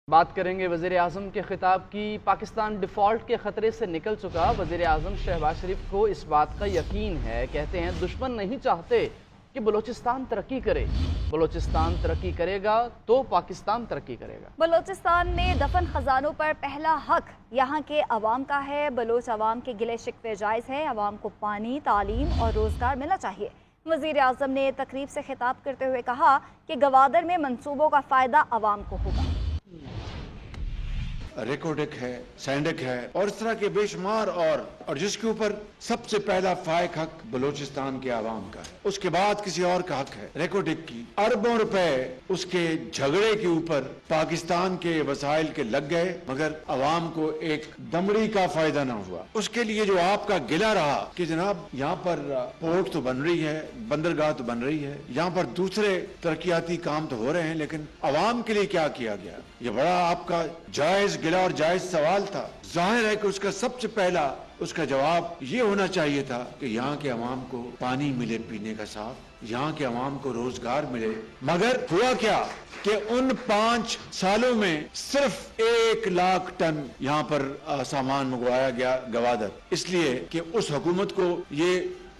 बात करेंगे वज़ीर आज़म के खिताब की। पाकिस्तान डिफ़ॉल्ट के ख़तरे से निकल चुका। वज़ीर आज़म शहबाज शरीफ को इस बात का यकीन है। कहते हैं दुश्मन नहीं चाहते कि बलूचिस्तान तरक्की करे, बलूचिस्तान तरक्की करेगा तो पाकिस्तान तरक्की करेगा। बलूचिस्तान में दफन खजानों पर पहला हक यहाँ के अवाम का है। बलोच अवाम के गिले शिकवे जायज़ है। अवाम को पानी, तालीम और रोज़गार मिलना चाहिए। वज़ीर आज़म ने तकरीब से खिताब करते हुए कहा कि गवादर में मंसूबों का फ़ायदा अवाम को होगा। रेकोडेक है, सैंडक है और इस तरह के बेशुमार और जिसके ऊपर सबसे पहला फायक हक बलूचिस्तान के आवाम का है, उसके बाद किसी और का हक है। रेकोडेक की अरबों रुपए उसके झगड़े के ऊपर पाकिस्तान के वसाइल के लग गए, मगर अवाम को एक दमड़ी का फायदा ना हुआ। उसके लिए जो आपका गिला रहा कि जनाब यहाँ पर पोर्ट तो बन रही है, बंदरगाह तो बन रही है, यहाँ पर दूसरे तरक्याती काम तो हो रहे हैं, लेकिन अवाम के लिए क्या किया गया, ये बड़ा आपका जायज गिला और जायज सवाल था। जाहिर है कि उसका सबसे पहला उसका जवाब ये होना चाहिए था कि यहाँ के अवाम को पानी मिले पीने का साफ, यहाँ के अवाम को रोजगार मिले। मगर हुआ क्या कि उन 5 सालों में सिर्फ 1 लाख टन यहाँ पर सामान मंगवाया गया गवादर, इसलिए कि उस हुकूमत को ये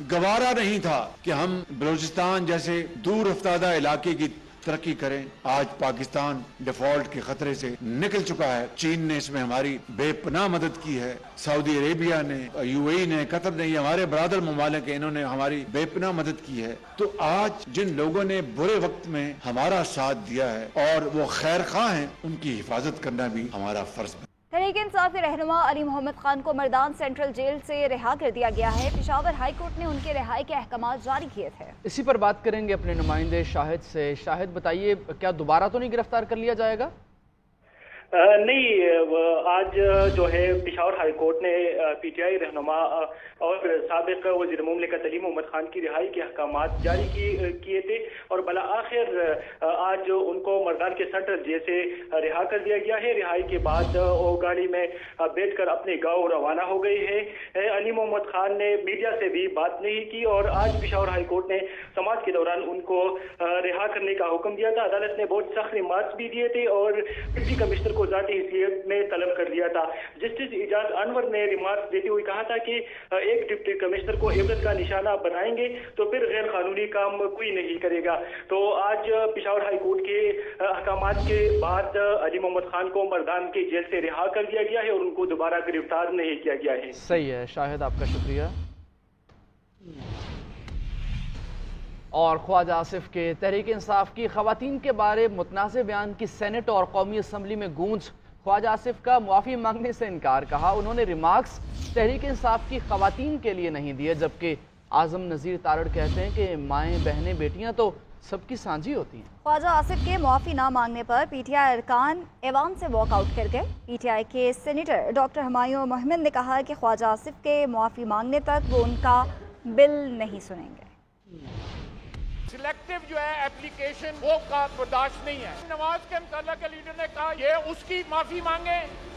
गवारा नहीं था कि हम बलूचिस्तान जैसे दूर अफ्तादा इलाके की तरक्की करें। आज पाकिस्तान डिफॉल्ट के खतरे से निकल चुका है। चीन ने इसमें हमारी बेपनाह मदद की है, सऊदी अरेबिया ने, यूएई ने, कतर ने, ये हमारे बरादर ममालिक हैं, इन्होंने हमारी बेपनाह मदद की है। तो आज जिन लोगों ने बुरे वक्त में हमारा साथ दिया है और वो खैर खा हैं, उनकी हिफाजत करना भी हमारा फर्ज है। तहरीक इंसाफ के रहनुमा अली मोहम्मद खान को मर्दान सेंट्रल जेल से रिहा कर दिया गया है। पेशावर हाई कोर्ट ने उनके रिहाई के अहकाम जारी किए थे। इसी पर बात करेंगे अपने नुमाइंदे शाहिद से। शाहिद बताइए, क्या दोबारा तो नहीं गिरफ्तार कर लिया जाएगा? नहीं, आज जो है पेशावर हाई कोर्ट ने पीटीआई रहनुमा और साबिक वज़ीर मुमलिकत अली मोहम्मद खान की रिहाई के अहकाम जारी किए थे और भला आखिर आज उनको मर्दान के सेंट्रल जेल से रिहा कर दिया गया है। रिहाई के बाद वो गाड़ी में बैठकर अपने गांव रवाना हो गए हैं। अली मोहम्मद खान ने मीडिया से भी बात नहीं की और आज पेशावर हाई कोर्ट ने समाज के दौरान उनको रिहा करने का हुक्म दिया था। अदालत ने बहुत सख्त रिमार्क्स भी दिए थे और डिप्टी कमिश्नर को जाती हैसियत में तलब कर दिया था। जस्टिस इजाज अनवर ने रिमार्क्स देते हुए कहा था कि एक डिप्टी कमिश्नर को इबरत का निशाना बनाएंगे तो फिर गैर कानूनी काम कोई नहीं करेगा। तो आज पेशावर हाई कोर्ट के अहकाम के बाद अली मोहम्मद खान को मर्दान के जेल से रिहा कर दिया गया है और उनको दोबारा गिरफ्तार नहीं किया गया है। सही है शाहिद, आपका शुक्रिया। और ख्वाजा आसिफ के तहरीक इंसाफ की खवातीन के बारे मुतनाज़ बयान की सेनेट और कौमी असम्बली में गूंज। ख्वाजा आसिफ का मुआफ़ी मांगने से इनकार। कहा उन्होंने रिमार्क्स तहरीक इंसाफ की खवातीन के लिए नहीं दिए, जबकि आज़म नज़ीर तारड़ कहते हैं कि माएँ बहनें बेटियाँ तो सबकी साझी होती हैं। ख्वाजा आसिफ के मुआफ़ी ना मांगने पर पीटीआई अरकान ऐवान से वॉकआउट कर गए। पीटीआई के सेनेटर डॉक्टर हुमायूं मोहम्मद ने कहा कि ख्वाजा आसिफ के मुआफ़ी मांगने तक वो उनका बिल नहीं सुनेंगे। सिलेक्टिव जो है एप्लीकेशन वो का बर्दाश्त नहीं है। नवाज के मुतल्लिक़ के लीडर ने कहा ये उसकी माफी मांगे,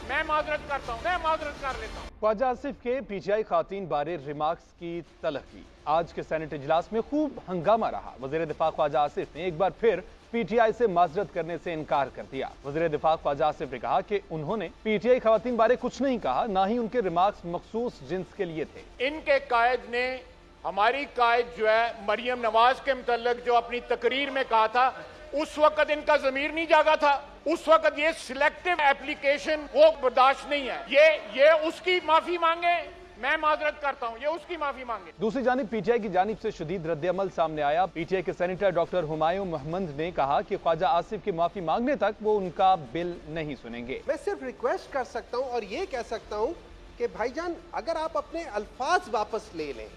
मैं माजरत करता हूँ, मैं माजरत कर लेता हूँ। ख्वाजा आसिफ के पीटीआई खातीन बारे रिमार्क्स की तलखी। आज के सेनेट इजलास में खूब हंगामा रहा। वज़ीर दिफा ख्वाजा आसिफ ने एक बार फिर पीटीआई से माजरत करने से इनकार कर दिया। वज़ीर दिफा ख्वाजा आसिफ ने कहा कि उन्होंने पीटीआई खवातीन बारे कुछ नहीं कहा, ना ही उनके रिमार्क्स मखसूस जिन्स के लिए थे। इनके कायद ने हमारी कायद जो है मरियम नवाज के मुतल्लिक़ जो अपनी तकरीर में कहा था, उस वक्त इनका ज़मीर नहीं जागा था। उस वक्त ये सिलेक्टिव एप्लीकेशन वो बर्दाश्त नहीं है। ये उसकी माफी मांगे, मैं माजरत करता हूँ, ये उसकी माफी मांगे। दूसरी जानिब पीटीआई की जानिब से शदीद रद्द-ए-अमल सामने आया। पीटीआई के सेनेटर डॉक्टर हुमायूं मोहम्मद ने कहा कि ख्वाजा आसिफ की माफी मांगने तक वो उनका बिल नहीं सुनेंगे। मैं सिर्फ रिक्वेस्ट कर सकता हूँ और ये कह सकता हूँ कि भाईजान अगर आप अपने अल्फाज वापस ले लें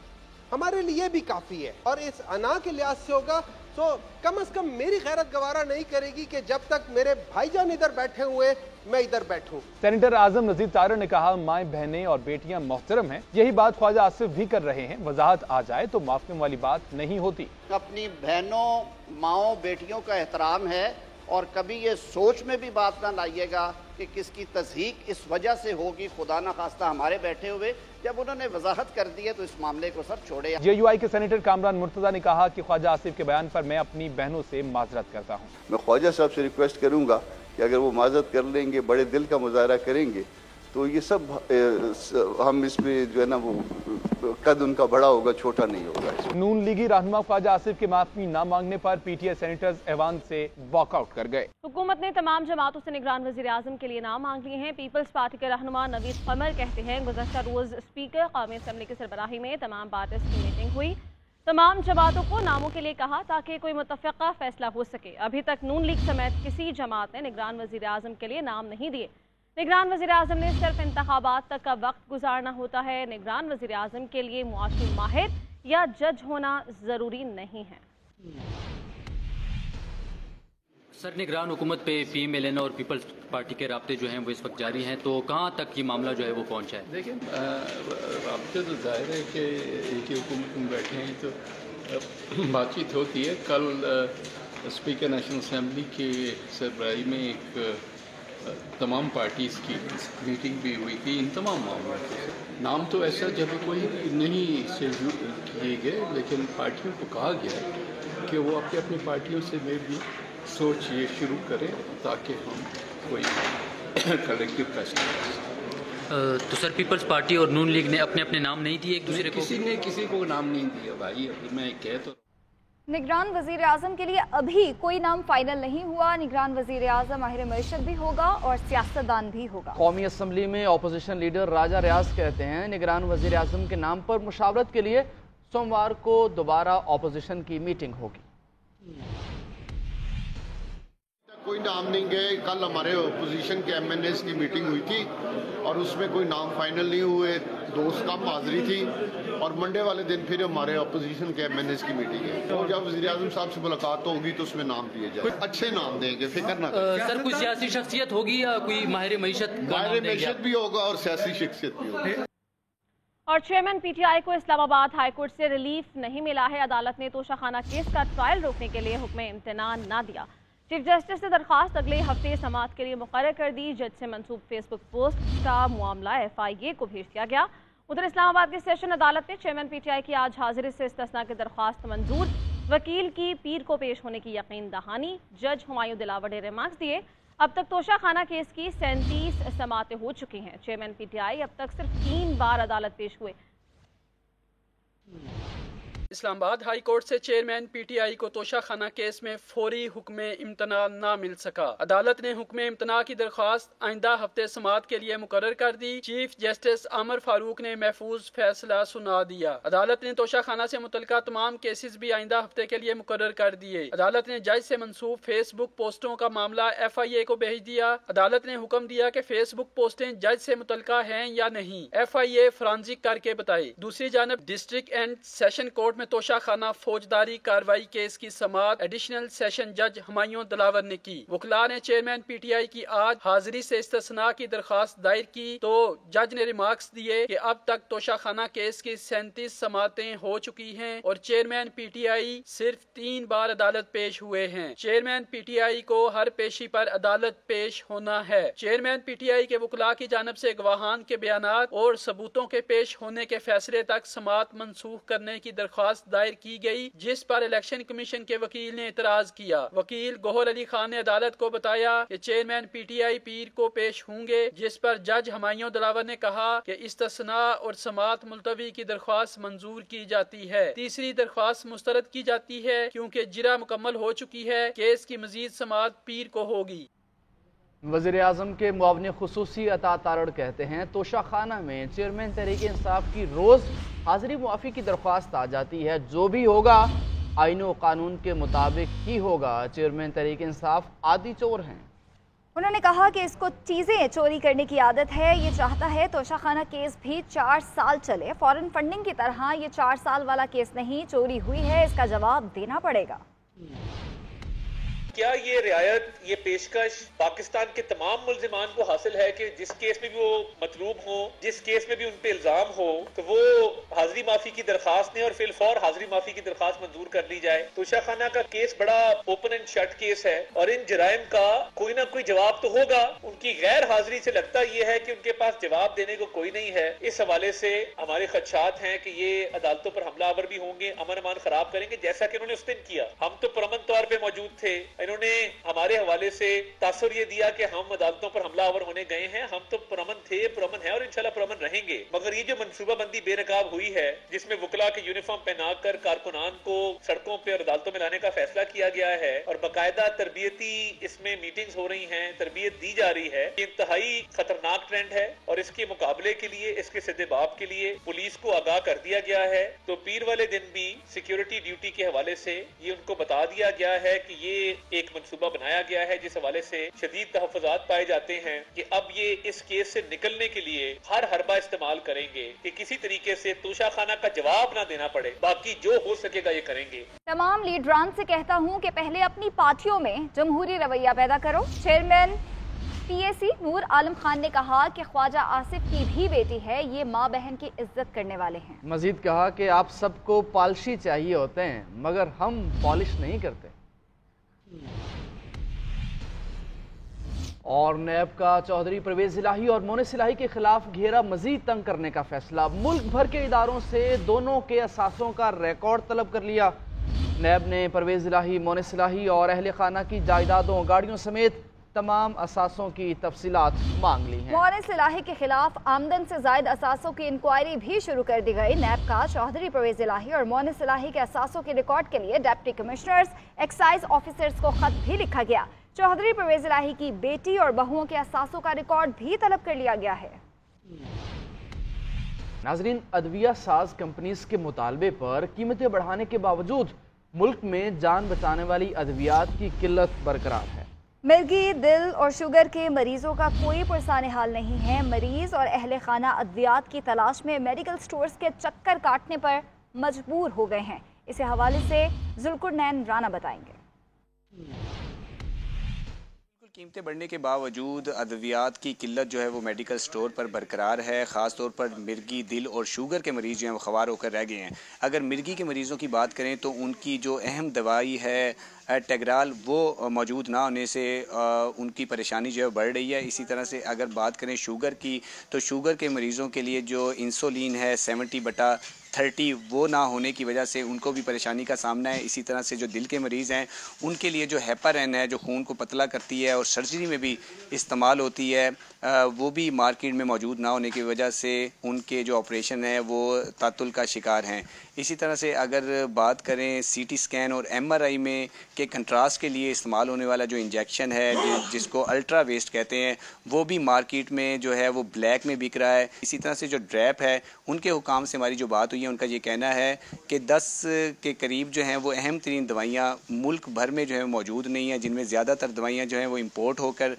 हमारे लिए भी काफी है और इस अना के लिहाज से होगा तो कम से कम मेरी गैरत गवारा नहीं करेगी कि जब तक मेरे भाईजान इधर बैठे हुए मैं इधर बैठूं। सेनेटर आजम नजीर तारड़ ने कहा माएँ बहनें और बेटियां मोहतरम हैं, यही बात ख्वाजा आसिफ भी कर रहे हैं। वजाहत आ जाए तो माफी वाली बात नहीं होती। अपनी बहनों माओ बेटियों का एहतराम है और कभी ये सोच में भी बात ना लाइएगा कि किसकी तस्दीक इस वजह से होगी, खुदा ना खास्ता हमारे बैठे हुए। जब उन्होंने वजाहत कर दी है तो इस मामले को सर छोड़े। जेयूआई के सेनेटर कामरान मुर्तजा ने कहा कि ख्वाजा आसिफ के बयान पर मैं अपनी बहनों से माजरत करता हूँ। मैं ख्वाजा साहब से रिक्वेस्ट करूंगा कि अगर वो माजरत कर लेंगे, बड़े दिल का मुजाहरा करेंगे, तो ये सब हम इसमें जो है ना वो कद उनका बड़ा होगा, छोटा नहीं होगा। नून लीगी रहनुमा ख्वाजा आसिफ के माफी न मांगने पर पीटीआई सेनेटर्स ऐवान से वॉकआउट कर गए। हुकूमत ने तमाम जमातों से निगरान वज़ीर आज़म के लिए नाम मांग लिए हैं। पीपल्स पार्टी के रहनुमा नवीद कमर कहते हैं, गुज़श्ता रोज स्पीकर कौमी असम्बली की सरबराही में तमाम पार्टीज की मीटिंग हुई, तमाम जमातों को नामों के लिए कहा ताकि कोई मुतफ़क़ा फैसला हो सके। अभी तक नून लीग समेत किसी जमात ने निगरान वज़ीर आज़म के लिए नाम नहीं दिए। निगरान वज़ीर आज़म ने सिर्फ इंतखाबात तक का वक्त गुजारना होता है। निगरान वज़ीर आज़म के लिए मुआशी माहिर या जज होना ज़रूरी नहीं है। सर, निगरान हुकूमत पे PMLN और पीपल्स पार्टी के राब्ते जो हैं वो इस वक्त जारी हैं, तो कहाँ तक ये मामला जो है वो पहुँचा है? देखिए, राब्ते तो जाहिर है कि एक ही हुकूमत में बैठे हैं तो बातचीत होती है। कल स्पीकर नेशनल असम्बली की सरबराही में एक तमाम पार्टीज़ की मीटिंग भी हुई थी इन तमाम मामलों के। नाम तो ऐसा जब कोई नहीं से किए गए, लेकिन पार्टियों को कहा गया कि वो अपनी अपनी पार्टियों से में भी सोच ये शुरू करें ताकि हम कोई कलेक्टिव फैसला कर सकें। तो सर, पीपल्स पार्टी और नून लीग ने अपने अपने नाम नहीं दिए एक दूसरे को? किसी ने किसी को नाम नहीं दिया भाई। अभी मैं कह तो निगरान वज़ीर आज़म के लिए अभी कोई नाम फाइनल नहीं हुआ। निगरान वज़ीर आज़म माहिर मईशत भी होगा और सियासतदान भी होगा। कौमी असम्बली में अपोजिशन लीडर राजा रियाज कहते हैं, निगरान वज़ीर आज़म के नाम पर मुशावरत के लिए सोमवार को दोबारा अपोजिशन की मीटिंग होगी। कोई नाम नहीं गए। कल हमारे अपोजिशन के MNAs की मीटिंग हुई थी और उसमें कोई नाम फाइनल नहीं हुए। दोस्त कम हाजिरी थी और मंडे वाले दिन फिर हमारे अपोजिशन के MNAs की मीटिंग है। तो जब वज़ीर आज़म साहब से मुलाकात होगी तो उसमें नाम दिए जाए, अच्छे नाम देंगे, फिक्र ना करें। सर, कोई सियासी शख्सियत होगी या कोई माहिर मईशत? माहिर मईशत भी होगा और सियासी शख्सियत भी होगी। और चेयरमैन PTI को इस्लामाबाद हाईकोर्ट से रिलीफ नहीं मिला है। अदालत ने तोशाखाना केस का ट्रायल रोकने के लिए हुक्म इम्तनान ना दिया। चीफ जस्टिस ने दरख्वास्त अगले हफ्ते समाअत के लिए मुकर्रर कर दी। जज से मंसूब फेसबुक पोस्ट का मामला FIA को भेज दिया गया। उधर इस्लामाबाद की सेशन अदालत ने चेयरमैन PTI की आज हाजिरी से इस्तिस्ना की दरख्वास्त मंजूर, वकील की पीर को पेश होने की यकीन दहानी। जज हुमायूं दिलावर ने रिमार्क्स दिए। अब तक तोशाखाना केस की 37 समातें हो चुकी हैं। चेयरमैन PTI अब तक सिर्फ 3 बार अदालत पेश हुए। इस्लामाबाद हाई कोर्ट से चेयरमैन PTI को तोशाखाना केस में फौरी हुक्म इम्तना ना मिल सका। अदालत ने हुक्म इम्तना की दरख्वास्त आइंदा हफ्ते समाअत के लिए मुकर्रर कर दी। चीफ जस्टिस आमर फारूक ने महफूज फैसला सुना दिया। अदालत ने तोशाखाना से मुतल्लिका तमाम केसेस भी आइंदा हफ्ते के लिए मुकर्रर कर दिए। अदालत ने जज से मंसूब फेसबुक पोस्टों का मामला FIA को भेज दिया। अदालत ने हुक्म दिया कि फेसबुक पोस्टें जज से मुतल्लिका हैं या नहीं, FIA फॉरेंसिक करके बताए। दूसरी जानब district and session court Toshakhana फौजदारी कार्रवाई केस की समाअत एडिशनल सेशन जज हुमायूं दिलावर ने की। वकला ने चेयरमैन PTI की आज हाजिरी से इस्तिस्ना की दरख्वास्त दायर की तो जज ने रिमार्क्स दिए कि अब तक तोशाखाना केस की 37 समातें हो चुकी हैं और चेयरमैन PTI सिर्फ 3 बार अदालत पेश हुए हैं। चेयरमैन PTI को हर पेशी पर अदालत पेश होना है। चेयरमैन PTI के वकला की जानब से गवाहान के बयानात और सबूतों के पेश होने के फैसले तक समाअत मनसूख करने की दरख्वास्त दायर की गई, जिस पर इलेक्शन कमीशन के वकील ने एतराज किया। वकील गोहर अली खान ने अदालत को बताया कि चेयरमैन PTI पीर को पेश होंगे, जिस पर जज हुमायूं दिलावर ने कहा कि इस्तिस्ना और समाअत मुलतवी की दरख्वास्त मंजूर की जाती है। तीसरी दरख्वास्त मुस्तरद की जाती है क्योंकि जिरा मुकम्मल हो चुकी है। केस की मजीद समाअत पीर को होगी। वज़ीर आज़म के मुआवने खुसूसी अता तारड़ कहते हैं, तोशाखाना में चेयरमैन तहरीक इंसाफ की रोज़ हाजिरी मुआफ़ी की दरख्वास्त आ जाती है। जो भी होगा आईन व कानून के मुताबिक ही होगा। चेयरमैन तहरीक इंसाफ आदि चोर हैं। उन्होंने कहा कि इसको चीज़ें चोरी करने की आदत है। ये चाहता है तोशाखाना केस भी 4 साल चले। फॉरेन फंडिंग की तरह ये 4 साल वाला केस नहीं, चोरी हुई है, इसका जवाब देना पड़ेगा। क्या ये रियायत, ये पेशकश पाकिस्तान के तमाम मुल्जिमान को हासिल है कि जिस केस में भी वो मतलूब हो, जिस केस में भी उन पे इल्जाम हो, तो वो हाजिरी माफी की दरखास्त ने और फिलफौर हाजिरी माफी की दरखास्त मंजूर कर ली जाए। तोशाखाना का केस बड़ा ओपन एंड शट केस है और इन जराइम का कोई ना कोई जवाब तो होगा। उनकी गैर हाजिरी से लगता ये है कि उनके पास जवाब देने को कोई नहीं है। इस हवाले से हमारे खदशात हैं कि ये अदालतों पर हमलावर भी होंगे, अमन अमान खराब करेंगे, जैसा कि उन्होंने उस दिन किया। हम तो पुरअमन तौर पर मौजूद थे, इन्होंने हमारे हवाले से तासुर ये दिया कि हम अदालतों पर हमलावर होने गए हैं। हम तो पुरअमन थे, पुरअमन है और इंशाल्लाह पुरअमन रहेंगे। मगर ये जो मनसूबाबंदी बेनकाब हुई है, जिसमें वकला के यूनिफॉर्म पहनाकर कारकुनान को सड़कों पे और अदालतों में लाने का फैसला किया गया है और बाकायदा तरबियती इसमें मीटिंग्स हो रही हैं, तरबियत दी जा रही है, ये इंतहाई खतरनाक ट्रेंड है और इसके मुकाबले के लिए, इसके सिद्धे बाप के लिए पुलिस को आगाह कर दिया गया है। तो पीर वाले दिन भी सिक्योरिटी ड्यूटी के हवाले से ये उनको बता दिया गया है कि ये एक मंसूबा बनाया गया है जिस हवाले से शदीद तहफ़्फ़ुज़ात पाए जाते हैं कि अब ये इस केस से निकलने के लिए हर हरबा इस्तेमाल करेंगे कि किसी तरीके से तोशाखाना का जवाब ना देना पड़े। बाकी जो हो सकेगा ये करेंगे। तमाम लीडरान से कहता हूँ कि पहले अपनी पार्टियों में जमहूरी रवैया पैदा करो। चेयरमैन PAC नूर आलम खान ने कहा कि ख्वाजा आसिफ की भी बेटी है, ये माँ बहन की इज्जत करने वाले हैं। मजीद कहा कि आप सबको पॉलिशी चाहिए होते हैं मगर हम पॉलिश नहीं करते। और नैब का चौधरी परवेज इलाही और मोनिस इलाही के खिलाफ घेरा मजीद तंग करने का फैसला। मुल्क भर के इदारों से दोनों के असासों का रिकॉर्ड तलब कर लिया। नैब ने परवेज इलाही, मोनिस इलाही और अहले खाना की जायदादों, गाड़ियों समेत तमाम असासों की तफसीलात मांग ली हैं। मोनिस इलाही के खिलाफ आमदन से जायद असासों की इंक्वायरी भी शुरू कर दी गई। नैब का चौधरी परवेज इलाही और मोनिस इलाही के असासों के रिकॉर्ड के लिए डिप्टी कमिश्नर्स, एक्साइज ऑफिसर्स को खत भी लिखा गया। चौधरी परवेज इलाही की बेटी और बहुओं के असासों का रिकॉर्ड भी तलब कर लिया गया है। नाजरीन, अदविया साज कंपनीज के मुतालबे पर कीमतें बढ़ाने के बावजूद मुल्क में जान बचाने वाली अद्वियात की किल्लत बरकरार है। मिर्गी, दिल और शुगर के मरीजों का कोई पुरसाने हाल नहीं है। मरीज और अहले खाना अद्वियात की तलाश में मेडिकल स्टोर्स के चक्कर काटने पर मजबूर हो गए हैं। इसी हवाले से जुल्कुरनैन राना बताएंगे। कीमतें बढ़ने के बावजूद अद्वियात की किल्लत जो है वो मेडिकल स्टोर पर बरकरार है। ख़ास तौर पर मिर्गी, दिल और शुगर के मरीज़ जो हैं वो ख़वार होकर रह गए हैं। अगर मिर्गी के मरीज़ों की बात करें तो उनकी जो अहम दवाई है टेग्राल, वो मौजूद ना होने से उनकी परेशानी जो है बढ़ रही है। इसी तरह से अगर बात करें शुगर की, तो शुगर के मरीज़ों के लिए जो इंसुलिन है 70/30 वो ना होने की वजह से उनको भी परेशानी का सामना है। इसी तरह से जो दिल के मरीज़ हैं उनके लिए जो हेपारिन है, जो खून को पतला करती है और सर्जरी में भी इस्तेमाल होती है, वो भी मार्केट में मौजूद ना होने की वजह से उनके जो ऑपरेशन है वो तातुल का शिकार हैं। इसी तरह से अगर बात करें CT स्कैन और MRI में के कंट्रास्ट के लिए इस्तेमाल होने वाला जो इंजेक्शन है जिसको अल्ट्रा वेस्ट कहते हैं, वो भी मार्केट में जो है वो ब्लैक में बिक रहा है। इसी तरह से जो ड्रैप है, उनके हुकाम से हमारी जो बात हुई है, उनका ये कहना है कि 10 के करीब जो हैं वो अहम तरीन दवाइयाँ मुल्क भर में जो है मौजूद नहीं हैं, जिनमें ज़्यादातर दवाइयाँ जो हैं वो इम्पोर्ट होकर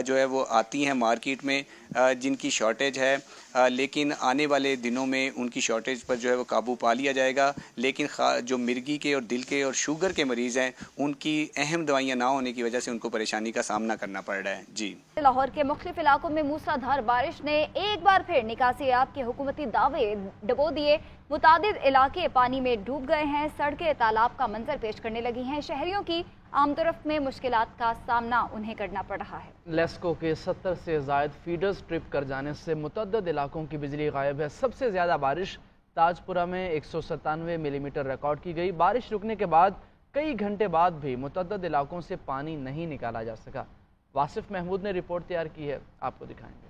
जो है वो आती हैं मार्केट में, जिनकी शॉर्टेज है। लेकिन आने वाले दिनों में उनकी शॉर्टेज पर जो है वो काबू पा लिया जाएगा। लेकिन जो मिर्गी के और दिल के और शुगर के मरीज़ हैं, उनकी अहम दवाइयाँ ना होने की वजह से उनको परेशानी का सामना करना पड़ रहा है। जी, लाहौर के मुख्तलिफ इलाकों में मूसलाधार बारिश ने एक बार फिर निकासी याब के हुकूमती दावे डबो दिए। मुतादिद इलाके पानी में डूब गए हैं। सड़कें तालाब का मंजर पेश करने लगी हैं। शहरियों की आमदोरफ्त में मुश्किलात का सामना उन्हें करना पड़ रहा है। लेस्को के 70 से ज़ायद फीडर्स ट्रिप कर जाने से मुतअद्दिद इलाकों की बिजली गायब है। सबसे ज़्यादा बारिश ताजपुरा में 197 मिलीमीटर रिकॉर्ड की गई। बारिश रुकने के बाद कई घंटे बाद भी मुतअद्दिद इलाकों से पानी नहीं निकाला जा सका। वासिफ महमूद ने रिपोर्ट तैयार की है, आपको दिखाएंगे।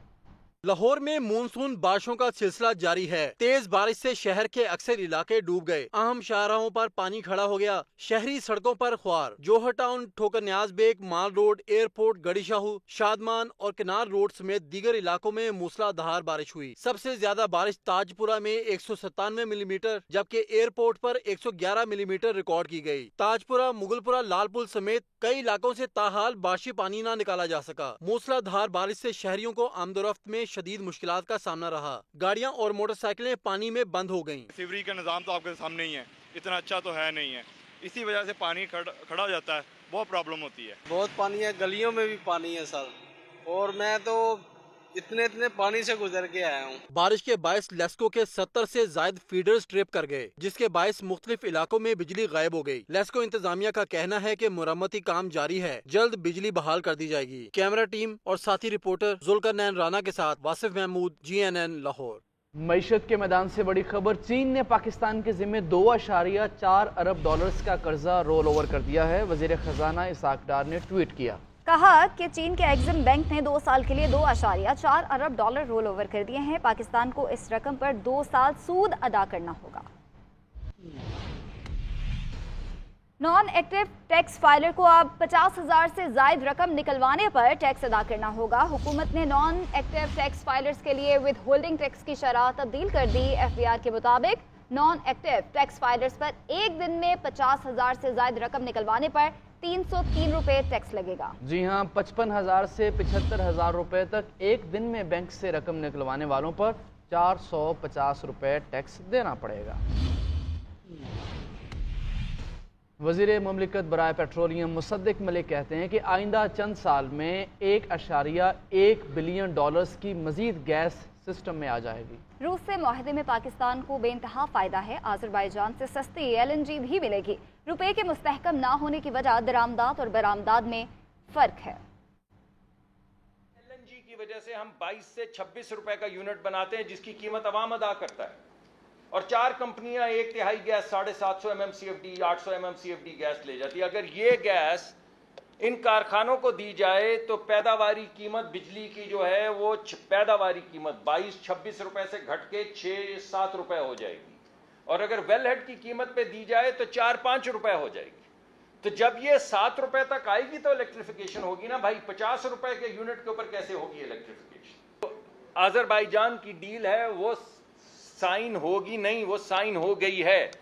लाहौर में मानसून बारिशों का सिलसिला जारी है। तेज बारिश से शहर के अक्सर इलाके डूब गए। अहम शाहराहों पर पानी खड़ा हो गया। शहरी सड़कों पर ख्वार। जोहर टाउन, ठोकर न्याज बेग, माल रोड, एयरपोर्ट, गड़ीशाहू, शादमान और किनार रोड समेत दीगर इलाकों में मूसलाधार बारिश हुई। सबसे ज्यादा बारिश ताजपुरा में 197 मिलीमीटर जबकि एयरपोर्ट पर 111 मिलीमीटर रिकॉर्ड की गई। ताजपुरा, मुगलपुरा, लालपुल समेत कई इलाकों से ताहाल बारिशी पानी न निकाला जा सका। मूसलाधार बारिश से शहरियों को आमदोरफ्त में शदीद मुश्किलात का सामना रहा। गाड़ियां और मोटरसाइकिलें पानी में बंद हो गईं। सीवरेज का निज़ाम तो आपके सामने ही है, इतना अच्छा तो है नहीं है। इसी वजह से पानी खड़ा हो जाता है, बहुत प्रॉब्लम होती है। बहुत पानी है, गलियों में भी पानी है सर, और मैं तो इतने पानी से गुजर के आया हूँ। बारिश के बायस लेस्को के 70 से जायद फीडर्स ट्रिप कर गए, जिसके बायस मुख्तलिफ इलाकों में बिजली गायब हो गई। लेस्को इंतजामिया का कहना है कि मुरम्मती काम जारी है, जल्द बिजली बहाल कर दी जाएगी। कैमरा टीम और साथी रिपोर्टर जुल्कुरनैन राना के साथ वासिफ महमूद, GNN लाहौर। मईशत के मैदान से बड़ी खबर, चीन ने पाकिस्तान के जिम्मे $2.4 अरब का कर्जा रोल ओवर कर दिया है। वजीर खजाना इसाक डार ने ट्वीट किया, कहा कि चीन के एग्जिम बैंक ने 2 साल के लिए $2.4 अरब रोल ओवर कर दिए हैं। पाकिस्तान को इस रकम पर 2 साल सूद अदा करना होगा। नॉन एक्टिव टैक्स फाइलर को अब 50,000 से जायद रकम निकलवाने पर टैक्स अदा करना होगा। हुकूमत ने नॉन एक्टिव टैक्स फाइलर्स के लिए विद होल्डिंग टैक्स की शरह तब्दील कर दी। FBR के मुताबिक नॉन एक्टिव टैक्स फाइलर्स पर एक दिन में 50,000 से जायद रकम निकलवाने पर 303 रुपए टैक्स लगेगा। जी हाँ, 55,000 से 75,000 रुपए तक एक दिन में बैंक से रकम निकलवाने वालों पर 450 रुपए टैक्स देना पड़ेगा। वज़ीर मुमलिकत बराए पेट्रोलियम मुसद्दिक मलिक कहते हैं कि आइंदा चंद साल में $1.1 बिलियन की मजीद गैस सिस्टम में आ जाएगी। रूस से मुआहदे में पाकिस्तान को बेइंतहा फायदा है। आज़रबाईजान से सस्ती LNG भी मिलेगी। रुपए के मुस्तहकम ना होने की वजह दरामदात और बरामदात में फर्क है। LNG की वजह से हम 22 से 26 रुपए का यूनिट बनाते हैं, जिसकी कीमत अवाम अदा करता है, और 4 कंपनियां 1/3 गैस 750 MMCFD 800 MMCFD गैस ले जाती है। अगर ये गैस इन कारखानों को दी जाए तो पैदावारी कीमत बिजली की जो है वो पैदावारी कीमत 22-26 रुपए से घट के 6-7 रुपए हो जाएगी, और अगर वेल हेड की कीमत पे दी जाए तो 4-5 रुपए हो जाएगी। तो जब ये 7 रुपए तक आएगी तो इलेक्ट्रिफिकेशन होगी ना भाई। 50 रुपए के यूनिट के ऊपर कैसे होगी इलेक्ट्रिफिकेशन? तो आज़रबाईजान की डील है वो साइन होगी नहीं, वो साइन हो गई है।